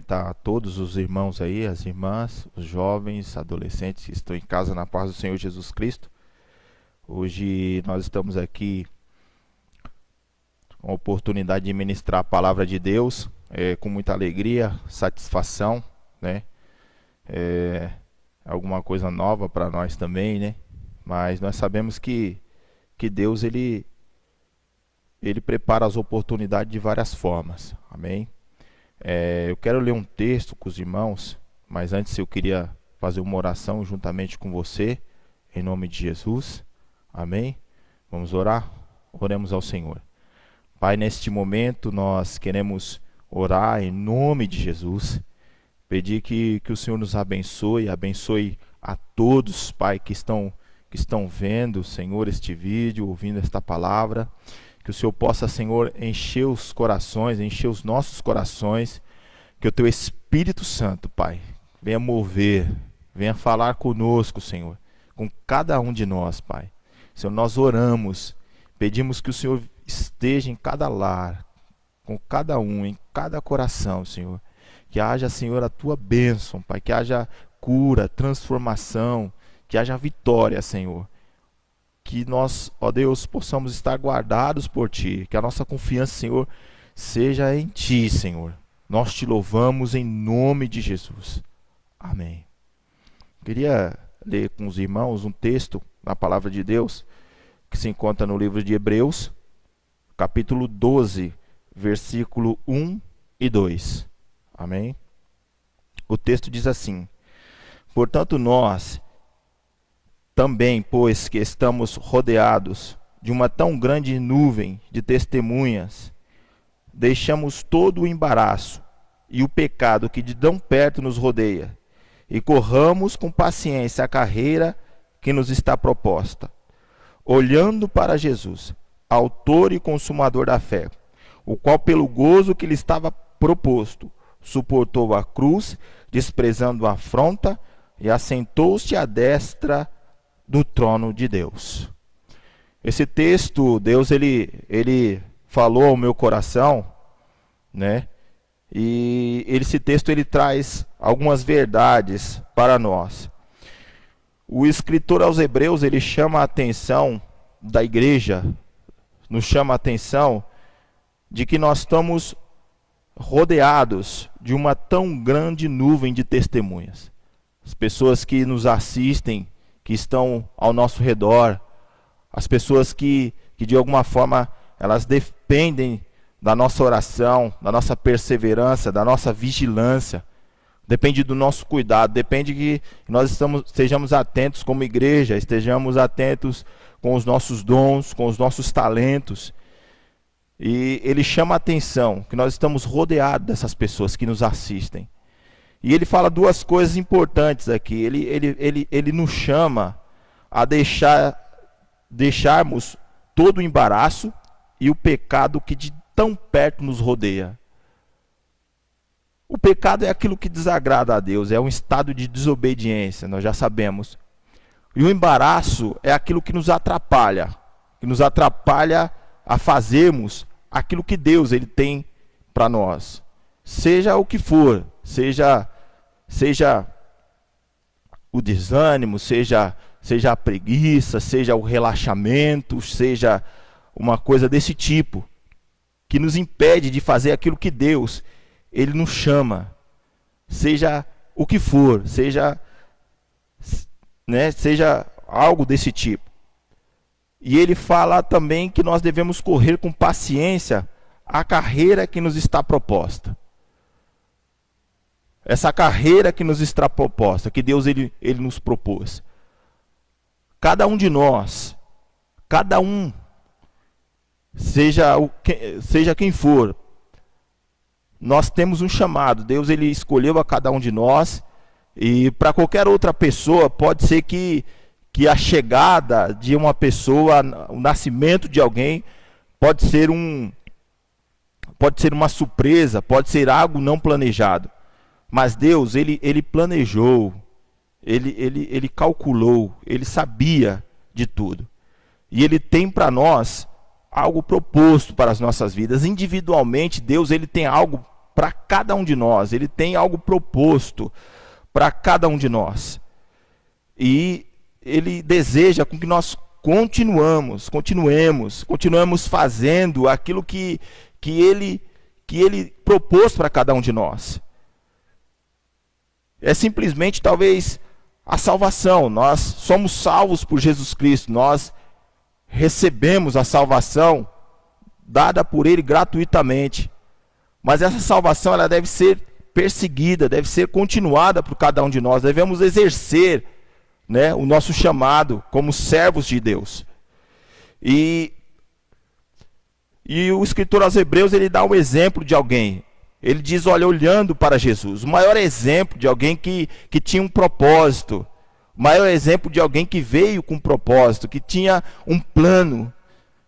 cumprimentar a todos os irmãos aí, as irmãs, os jovens, adolescentes que estão em casa na paz do Senhor Jesus Cristo. Hoje nós estamos aqui com a oportunidade de ministrar a palavra de Deus, com muita alegria, satisfação, né? Alguma coisa nova para nós também, né? Mas nós sabemos que Deus ele prepara as oportunidades de várias formas, amém? Eu quero ler um texto com os irmãos, mas antes eu queria fazer uma oração juntamente com você, em nome de Jesus, amém? Vamos orar? Oremos ao Senhor. Pai, neste momento nós queremos orar em nome de Jesus, pedir que o Senhor nos abençoe a todos, Pai, que estão vendo, Senhor, este vídeo, ouvindo esta palavra. Que o Senhor possa, Senhor, encher os corações, encher os nossos corações, que o Teu Espírito Santo, Pai, venha mover, venha falar conosco, Senhor, com cada um de nós, Pai. Senhor, nós oramos, pedimos que o Senhor esteja em cada lar, com cada um, em cada coração, Senhor. Que haja, Senhor, a Tua bênção, Pai, que haja cura, transformação, que haja vitória, Senhor. Que nós, ó Deus, possamos estar guardados por Ti, que a nossa confiança, Senhor, seja em Ti, Senhor. Nós Te louvamos em nome de Jesus. Amém. Queria ler com os irmãos um texto na palavra de Deus, que se encontra no livro de Hebreus, capítulo 12, versículo 1 e 2. Amém? O texto diz assim: portanto nós também, pois que estamos rodeados de uma tão grande nuvem de testemunhas, deixamos todo o embaraço e o pecado que de tão perto nos rodeia, e corramos com paciência a carreira que nos está proposta, olhando para Jesus, autor e consumador da fé, o qual pelo gozo que lhe estava proposto, suportou a cruz, desprezando a afronta, e assentou-se à destra do trono de Deus. Esse texto, Deus ele falou ao meu coração, né? E esse texto ele traz algumas verdades para nós. O escritor aos Hebreus, ele chama a atenção da igreja, nos chama a atenção de que nós estamos rodeados de uma tão grande nuvem de testemunhas. As pessoas que nos assistem, que estão ao nosso redor, as pessoas que de alguma forma elas dependem da nossa oração, da nossa perseverança, da nossa vigilância, depende do nosso cuidado, depende que nós estejamos atentos como igreja, estejamos atentos com os nossos dons, com os nossos talentos. E ele chama a atenção que nós estamos rodeados dessas pessoas que nos assistem. E ele fala duas coisas importantes aqui. Ele nos chama a deixarmos todo o embaraço e o pecado que de tão perto nos rodeia. O pecado é aquilo que desagrada a Deus, é um estado de desobediência, nós já sabemos. E o embaraço é aquilo que nos atrapalha a fazermos aquilo que Deus ele tem para nós. Seja o que for, seja o desânimo, seja a preguiça, seja o relaxamento, seja uma coisa desse tipo, que nos impede de fazer aquilo que Deus ele nos chama. Seja o que for, seja algo desse tipo. E ele fala também que nós devemos correr com paciência a carreira que nos está proposta. Essa carreira que nos está proposta, que Deus ele nos propôs. Cada um de nós, seja quem for, nós temos um chamado. Deus ele escolheu a cada um de nós, e para qualquer outra pessoa pode ser que a chegada de uma pessoa, o nascimento de alguém, pode ser uma surpresa, pode ser algo não planejado. Mas Deus, ele planejou, ele calculou, ele sabia de tudo. E ele tem para nós algo proposto para as nossas vidas. Individualmente, Deus ele tem algo para cada um de nós. Ele tem algo proposto para cada um de nós. E Ele deseja com que nós continuemos fazendo aquilo que Ele propôs para cada um de nós. É simplesmente, talvez, a salvação. Nós somos salvos por Jesus Cristo. Nós recebemos a salvação dada por Ele gratuitamente. Mas essa salvação, ela deve ser perseguida, deve ser continuada por cada um de nós. Devemos exercer, né, o nosso chamado como servos de Deus. E o escritor aos Hebreus, ele dá um exemplo de alguém. Ele diz, olha, olhando para Jesus, o maior exemplo de alguém que tinha um propósito, o maior exemplo de alguém que veio com um propósito, que tinha um plano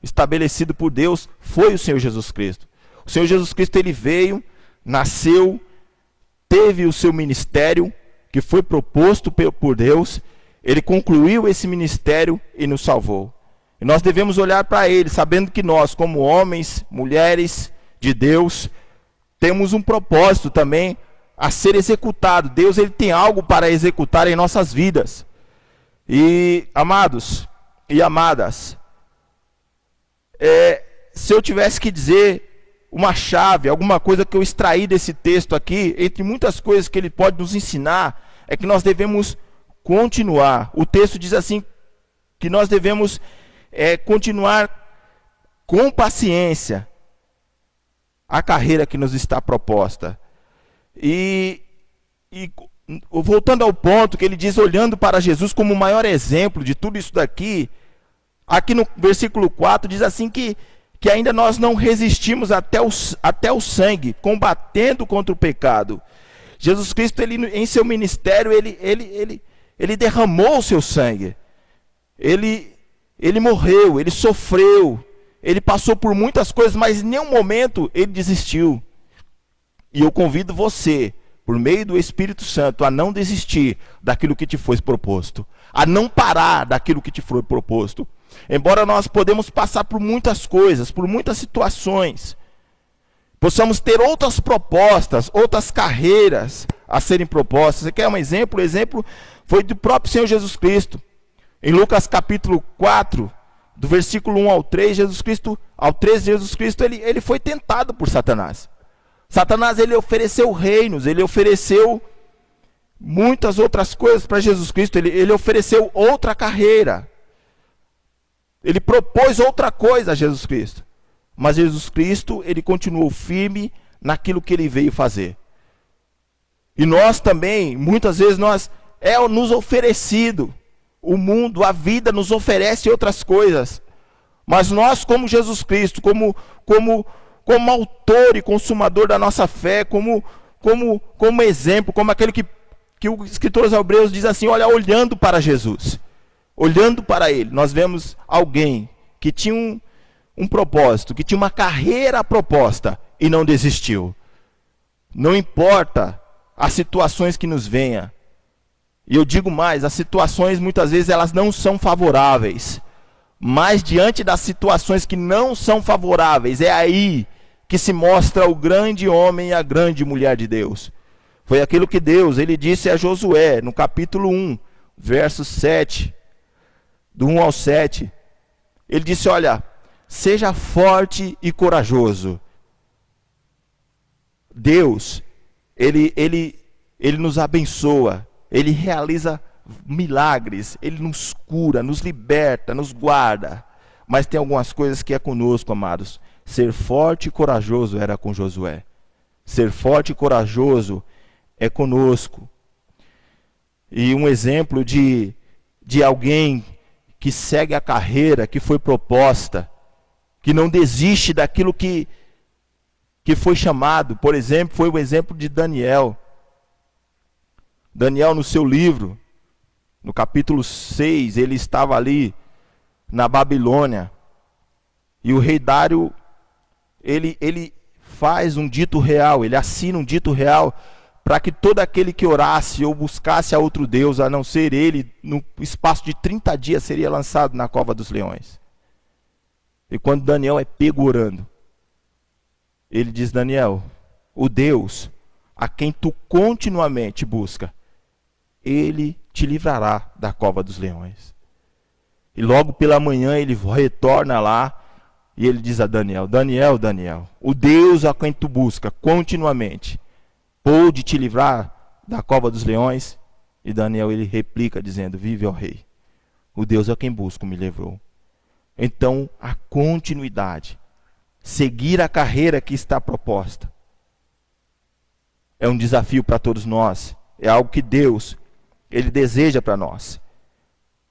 estabelecido por Deus, foi o Senhor Jesus Cristo. O Senhor Jesus Cristo, ele veio, nasceu, teve o seu ministério, que foi proposto por Deus, ele concluiu esse ministério e nos salvou. E nós devemos olhar para ele, sabendo que nós, como homens, mulheres de Deus, temos um propósito também a ser executado. Deus, ele tem algo para executar em nossas vidas. E, amados e amadas, se eu tivesse que dizer uma chave, alguma coisa que eu extraí desse texto aqui, entre muitas coisas que ele pode nos ensinar, é que nós devemos continuar. O texto diz assim, que nós devemos continuar com paciência a carreira que nos está proposta. E voltando ao ponto que ele diz, olhando para Jesus como o maior exemplo de tudo isso daqui, aqui no versículo 4 diz assim que ainda nós não resistimos até o sangue, combatendo contra o pecado. Jesus Cristo, ele, em seu ministério, ele derramou o seu sangue. Ele morreu, ele sofreu, ele passou por muitas coisas, mas em nenhum momento ele desistiu. E eu convido você, por meio do Espírito Santo, a não desistir daquilo que te foi proposto, a não parar daquilo que te foi proposto. Embora nós podemos passar por muitas coisas, por muitas situações, possamos ter outras propostas, outras carreiras a serem propostas. Você quer um exemplo? O exemplo foi do próprio Senhor Jesus Cristo. Em Lucas capítulo 4, do versículo 1 ao 3, Jesus Cristo ele foi tentado por Satanás. Satanás, ele ofereceu reinos, ele ofereceu muitas outras coisas para Jesus Cristo, ele ofereceu outra carreira. Ele propôs outra coisa a Jesus Cristo. Mas Jesus Cristo, ele continuou firme naquilo que ele veio fazer. E nós também, muitas vezes, nos oferecido. O mundo, a vida nos oferece outras coisas. Mas nós, como Jesus Cristo, como autor e consumador da nossa fé, como exemplo, como aquele que o escritor aos Hebreus diz assim, olha, olhando para Jesus, olhando para ele, nós vemos alguém que tinha um propósito, que tinha uma carreira proposta e não desistiu. Não importa as situações que nos venham. E eu digo mais, as situações muitas vezes elas não são favoráveis. Mas diante das situações que não são favoráveis, é aí que se mostra o grande homem e a grande mulher de Deus. Foi aquilo que Deus, ele disse a Josué, no capítulo 1, verso 7, do 1 ao 7. Ele disse, olha, seja forte e corajoso. Deus, ele nos abençoa. Ele realiza milagres, ele nos cura, nos liberta, nos guarda. Mas tem algumas coisas que é conosco, amados. Ser forte e corajoso era com Josué. Ser forte e corajoso é conosco. E um exemplo de alguém que segue a carreira que foi proposta, que não desiste daquilo que foi chamado. Por exemplo, foi o exemplo de Daniel. Daniel, no seu livro, no capítulo 6, ele estava ali na Babilônia. E o rei Dário, ele faz um dito real, ele assina um dito real para que todo aquele que orasse ou buscasse a outro Deus, a não ser ele, no espaço de 30 dias seria lançado na cova dos leões. E quando Daniel é pego orando, ele diz, Daniel, o Deus a quem tu continuamente busca, Ele te livrará da cova dos leões. E logo pela manhã ele retorna lá e ele diz a Daniel: Daniel, o Deus a quem tu busca continuamente pôde te livrar da cova dos leões? E Daniel ele replica dizendo: vive, ó rei, o Deus a quem busco me livrou. Então a continuidade, seguir a carreira que está proposta, é um desafio para todos nós, é algo que Deus ele deseja para nós.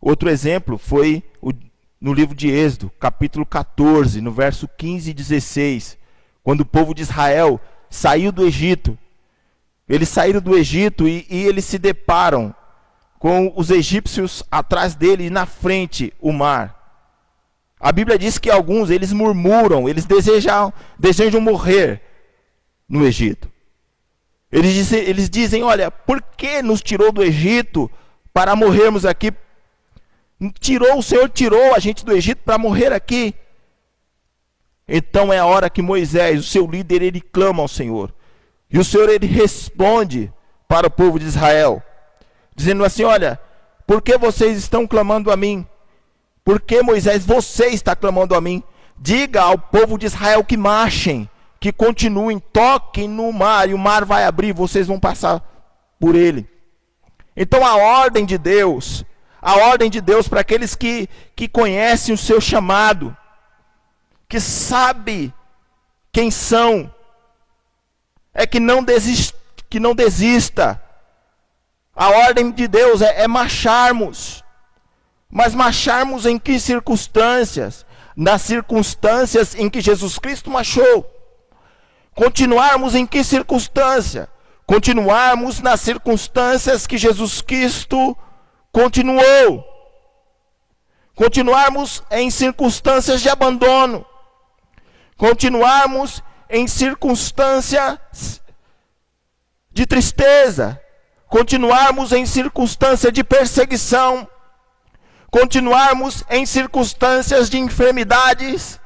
Outro exemplo foi no livro de Êxodo, capítulo 14, no verso 15 e 16, quando o povo de Israel saiu do Egito. Eles saíram do Egito e eles se deparam com os egípcios atrás dele e na frente o mar. A Bíblia diz que alguns, eles murmuram, eles desejam morrer no Egito. Eles dizem, olha, por que nos tirou do Egito para morrermos aqui? O Senhor tirou a gente do Egito para morrer aqui. Então é a hora que Moisés, o seu líder, ele clama ao Senhor. E o Senhor, ele responde para o povo de Israel, dizendo assim: olha, por que vocês estão clamando a mim? Por que, Moisés, você está clamando a mim? Diga ao povo de Israel que marchem, que continuem, toquem no mar, e o mar vai abrir, vocês vão passar por ele. Então a ordem de Deus para aqueles que conhecem o seu chamado, que sabe quem são, é que não desista. A ordem de Deus é marcharmos. Mas marcharmos em que circunstâncias? Nas circunstâncias em que Jesus Cristo marchou. Continuarmos em que circunstância? Continuarmos nas circunstâncias que Jesus Cristo continuou. Continuarmos em circunstâncias de abandono. Continuarmos em circunstâncias de tristeza. Continuarmos em circunstância de perseguição. Continuarmos em circunstâncias de enfermidades.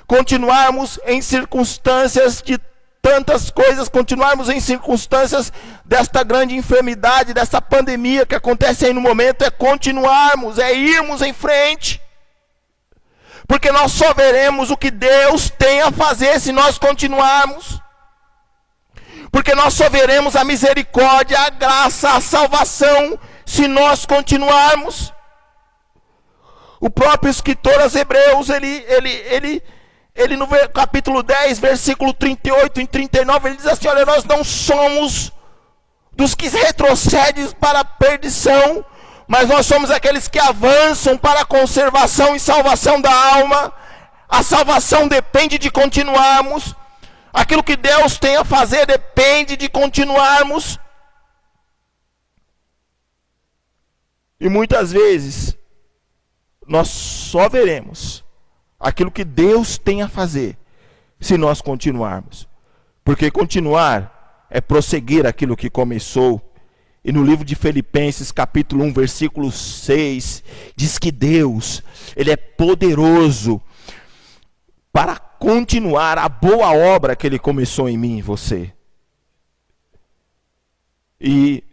Continuarmos em circunstâncias de tantas coisas, continuarmos em circunstâncias desta grande enfermidade, dessa pandemia que acontece aí no momento, é continuarmos, é irmos em frente. Porque nós só veremos o que Deus tem a fazer se nós continuarmos. Porque nós só veremos a misericórdia, a graça, a salvação, se nós continuarmos. O próprio escritor aos Hebreus, ele no capítulo 10, versículo 38 e 39, ele diz assim: olha, nós não somos dos que retrocedem para a perdição, mas nós somos aqueles que avançam para a conservação e salvação da alma. A salvação depende de continuarmos. Aquilo que Deus tem a fazer depende de continuarmos. E muitas vezes nós só veremos aquilo que Deus tem a fazer se nós continuarmos. Porque continuar é prosseguir aquilo que começou. E no livro de Filipenses, capítulo 1, versículo 6, diz que Deus, Ele é poderoso para continuar a boa obra que Ele começou em mim e em você. E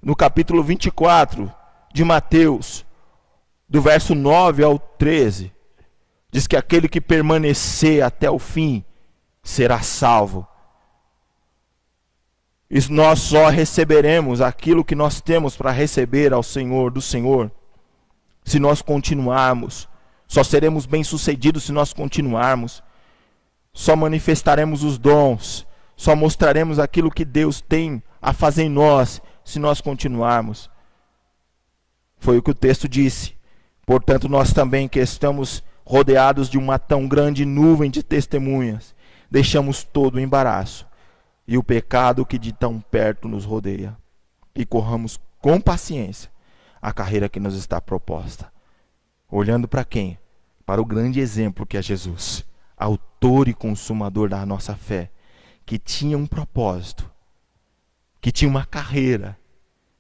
no capítulo 24 de Mateus, do verso 9 ao 13, diz que aquele que permanecer até o fim será salvo. E nós só receberemos aquilo que nós temos para receber ao Senhor, do Senhor, se nós continuarmos. Só seremos bem-sucedidos se nós continuarmos. Só manifestaremos os dons, só mostraremos aquilo que Deus tem a fazer em nós, se nós continuarmos. Foi o que o texto disse. Portanto, nós também, que estamos rodeados de uma tão grande nuvem de testemunhas, deixamos todo o embaraço e o pecado que de tão perto nos rodeia, e corramos com paciência a carreira que nos está proposta. Olhando para quem? Para o grande exemplo que é Jesus, autor e consumador da nossa fé, que tinha um propósito, que tinha uma carreira,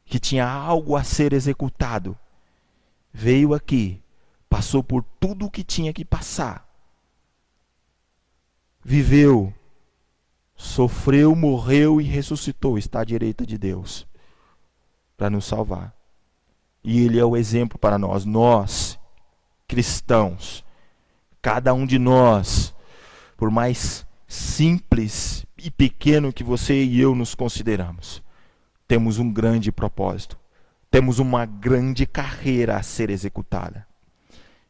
que tinha algo a ser executado. Veio aqui, passou por tudo o que tinha que passar, viveu, sofreu, morreu e ressuscitou, está à direita de Deus para nos salvar. E Ele é o exemplo para nós, cristãos, cada um de nós, por mais simples e pequeno que você e eu nos consideramos, temos um grande propósito, temos uma grande carreira a ser executada.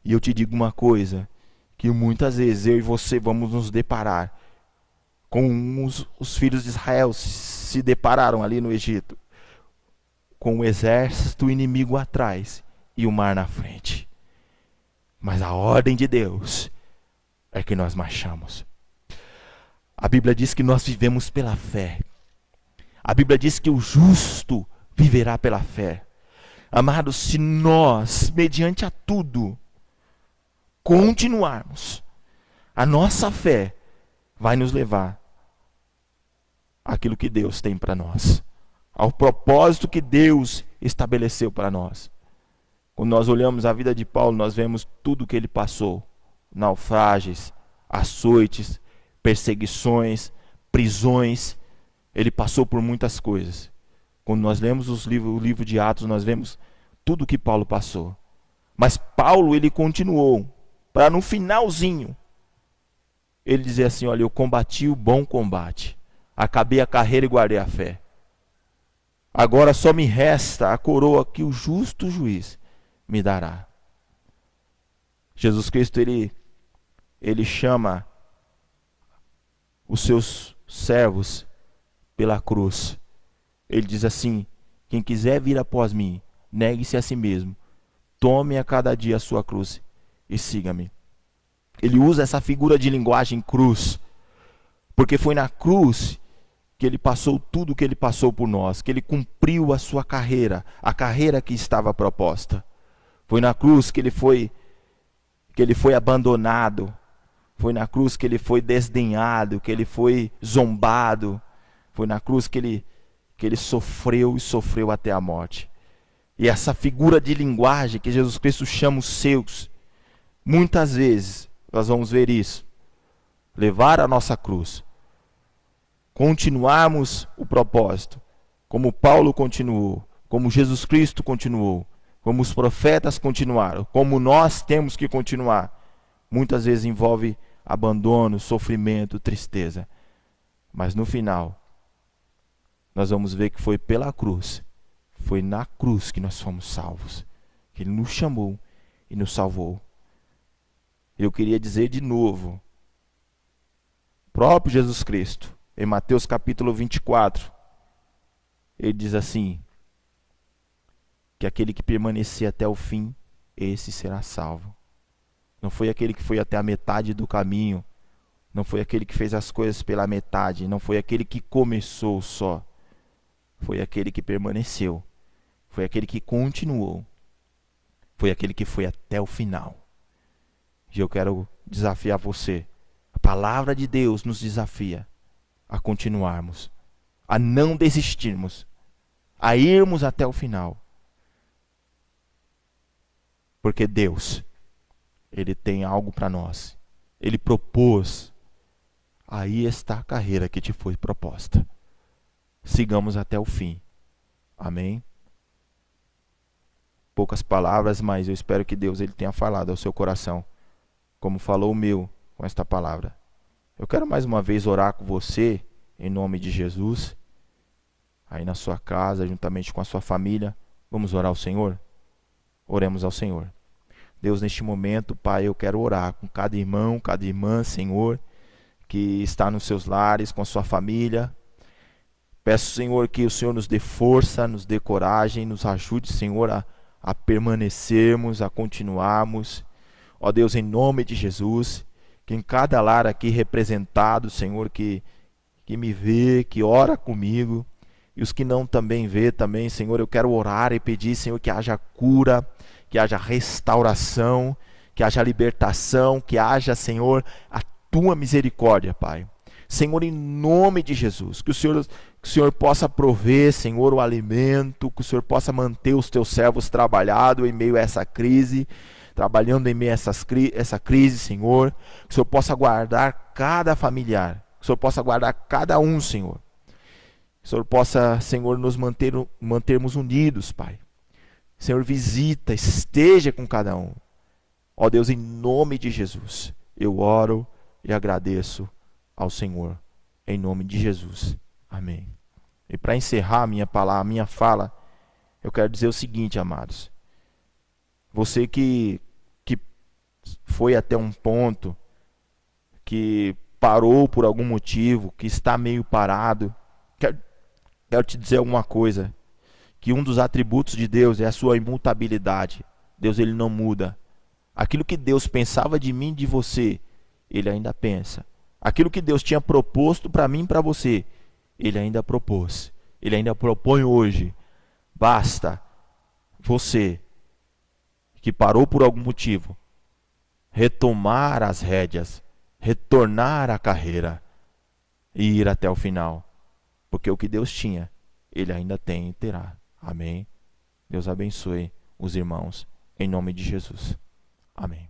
E eu te digo uma coisa, que muitas vezes eu e você vamos nos deparar com os filhos de Israel se depararam ali no Egito, com o exército inimigo atrás e o mar na frente. Mas a ordem de Deus é que nós marchamos. A Bíblia diz que nós vivemos pela fé. A Bíblia diz que o justo viverá pela fé. Amados, se nós, mediante a tudo, continuarmos, a nossa fé vai nos levar àquilo que Deus tem para nós, ao propósito que Deus estabeleceu para nós. Quando nós olhamos a vida de Paulo, nós vemos tudo que ele passou: naufrágios, açoites, perseguições, prisões. Ele passou por muitas coisas. Quando nós lemos o livro de Atos, nós vemos tudo que Paulo passou. Mas Paulo, ele continuou, para no finalzinho, ele dizer assim: olha, eu combati o bom combate, acabei a carreira e guardei a fé. Agora só me resta a coroa que o justo juiz me dará. Jesus Cristo, ele chama os seus servos pela cruz. Ele diz assim: quem quiser vir após mim, negue-se a si mesmo, tome a cada dia a sua cruz e siga-me. Ele usa essa figura de linguagem cruz, porque foi na cruz que ele passou tudo o que ele passou por nós, que ele cumpriu a sua carreira, a carreira que estava proposta. Foi na cruz que ele foi abandonado, foi na cruz que ele foi desdenhado, que ele foi zombado, foi na cruz que ele sofreu e sofreu até a morte. E essa figura de linguagem que Jesus Cristo chama os seus, muitas vezes nós vamos ver isso: levar a nossa cruz, continuarmos o propósito, como Paulo continuou, como Jesus Cristo continuou, como os profetas continuaram, como nós temos que continuar. Muitas vezes envolve abandono, sofrimento, tristeza. Mas no final, nós vamos ver que foi pela cruz, foi na cruz que nós fomos salvos, que Ele nos chamou e nos salvou. Eu queria dizer de novo, o próprio Jesus Cristo, em Mateus capítulo 24, ele diz assim, que aquele que permanecer até o fim, esse será salvo. Não foi aquele que foi até a metade do caminho, não foi aquele que fez as coisas pela metade, não foi aquele que começou só, foi aquele que permaneceu, foi aquele que continuou, foi aquele que foi até o final. E eu quero desafiar você. A palavra de Deus nos desafia a continuarmos, a não desistirmos, a irmos até o final. Porque Deus, Ele tem algo para nós. Ele propôs. Aí está a carreira que te foi proposta. Sigamos até o fim. Amém? Poucas palavras, mas eu espero que Deus ele tenha falado ao seu coração, como falou o meu com esta palavra. Eu quero mais uma vez orar com você, em nome de Jesus, aí na sua casa, juntamente com a sua família. Vamos orar ao Senhor? Oremos ao Senhor. Deus, neste momento, Pai, eu quero orar com cada irmão, cada irmã, Senhor, que está nos seus lares, com a sua família. Peço, Senhor, que o Senhor nos dê força, nos dê coragem, nos ajude, Senhor, a permanecermos, a continuarmos. Ó Deus, em nome de Jesus, que em cada lar aqui representado, Senhor, que me vê, que ora comigo, e os que não também vê também, Senhor, eu quero orar e pedir, Senhor, que haja cura, que haja restauração, que haja libertação, que haja, Senhor, a Tua misericórdia, Pai. Senhor, em nome de Jesus, que o Senhor possa prover, Senhor, o alimento, que o Senhor possa manter os Teus servos trabalhando em meio a essa crise, trabalhando em meio a essa crise, Senhor, que o Senhor possa guardar cada familiar, Que o Senhor possa guardar cada um, Senhor. Que o Senhor possa, Senhor, nos mantermos unidos, Pai. Senhor, visita, esteja com cada um. Ó Deus, em nome de Jesus, eu oro e agradeço ao Senhor. Em nome de Jesus. Amém. E para encerrar a minha fala, eu quero dizer o seguinte, amados. Você que foi até um ponto, que parou por algum motivo, que está meio parado, quero te dizer alguma coisa. Que um dos atributos de Deus é a sua imutabilidade. Deus, ele não muda. Aquilo que Deus pensava de mim e de você, ele ainda pensa. Aquilo que Deus tinha proposto para mim e para você, ele ainda propôs. Ele ainda propõe hoje. Basta você, que parou por algum motivo, retomar as rédeas, retornar à carreira e ir até o final. Porque o que Deus tinha, ele ainda tem e terá. Amém? Deus abençoe os irmãos, em nome de Jesus. Amém.